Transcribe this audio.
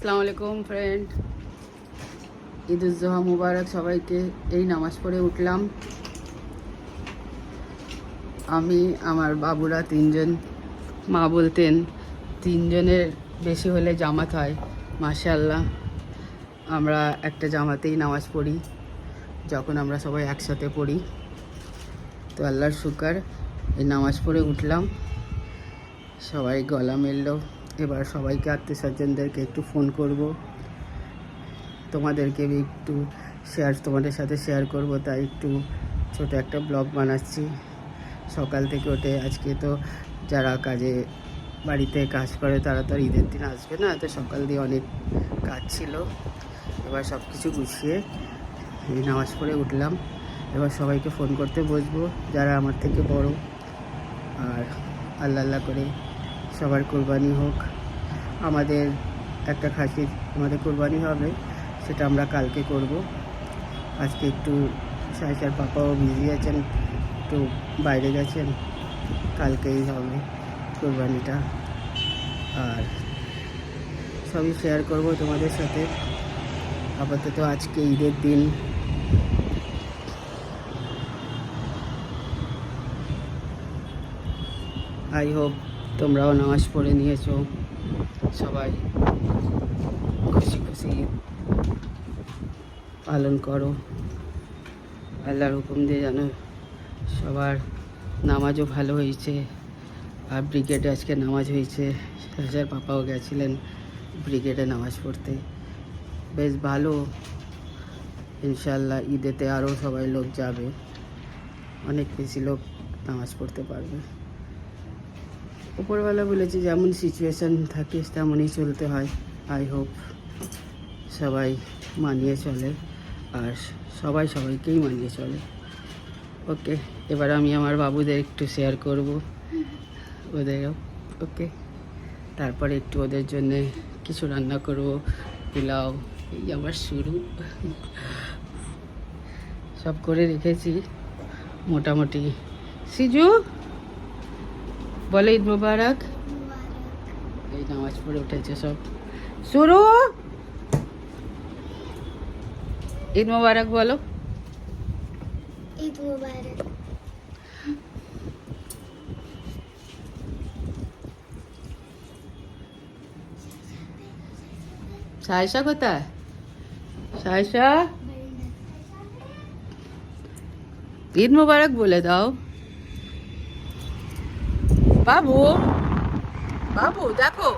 আসসালামু আলাইকুম ফ্রেন্ড, ঈদুজ্জোহা মুবারক সবাইকে। এই নামাজ পড়ে উঠলাম আমি, আমার বাবুরা তিনজন। মা বলতেন তিনজনের বেশি হলে জামাত হয়। মাশাআল্লাহ, আমরা একটা জামাতেই নামাজ পড়ি যখন আমরা সবাই একসাথে পড়ি। তো আল্লাহর শুকর, এই নামাজ পড়ে উঠলাম, সবাই গলা মেললো। এবার সবাইকে আত্মীয় স্বজনদেরকে একটু ফোন করব, তোমাদেরকে একটু তোমাদের সাথে শেয়ার করব, তাই একটু ছোট একটা ব্লগ বানাচ্ছি। সকাল থেকে ওঠে, আজকে তো যারা কাজে বাড়িতে কাজ করে তারা তো আর ঈদের দিন আসবে না, তো সকাল দিয়ে অনেক কাজ ছিল। এবার সব কিছু গুছিয়ে এই নামাজ পড়ে উঠলাম। এবার সবাইকে ফোন করতে বসবো যারা আমার থেকে বড়, আর আল্লাহ আল্লাহ করে সবার কোরবানি হোক। আমাদের একটা খাসির আমাদের কোরবানি হবে, সেটা আমরা কালকে করব। আজকে একটু সাইসার পাপাও বিজি আছেন, একটু বাইরে গেছেন, কালকেই হবে কোরবানিটা। আর সবই শেয়ার করব তোমাদের সাথে। আপাতত আজকে ঈদের দিন, আই হোপ তোমরাও নামাজ পড়ে নিয়েছো, সবাই খুশি খুশি পালন করো। আল্লাহর হুকুম দিয়ে যেন সবার নামাজও ভালো হয়েছে। আর ব্রিগেডে আজকে নামাজ হয়েছে, সাজার পাপাও গেছিলেন ব্রিগেডে নামাজ পড়তে, বেশ ভালো। ইনশাল্লাহ ঈদেতে আরও সবাই লোক যাবে, অনেক বেশি লোক নামাজ পড়তে পারবে। উপরওয়ালা বলেছে যেমন সিচুয়েশান থাকে তেমনই চলতে হয়। আই হোপ সবাই মানিয়ে চলে, আর সবাই সবাইকেই মানিয়ে চলে। ওকে, এবার আমি আমার বাবুদের একটু শেয়ার করব ওদেরও। ওকে, তারপরে একটু ওদের জন্যে কিছু রান্না করব, পোলাও। এই আমার শুরু, সব করে রেখেছি মোটামুটি। সিজু বলে ঈদ মুবারক। এই নামাজ পড়ে উঠেছে সব, শুরু। ঈদ মুবারক বলো। ঈদ মুবারক। সায়সা কোথায়? সায়সা, ঈদ মুবারক বলে দাও। বাবু, বাবু দেখো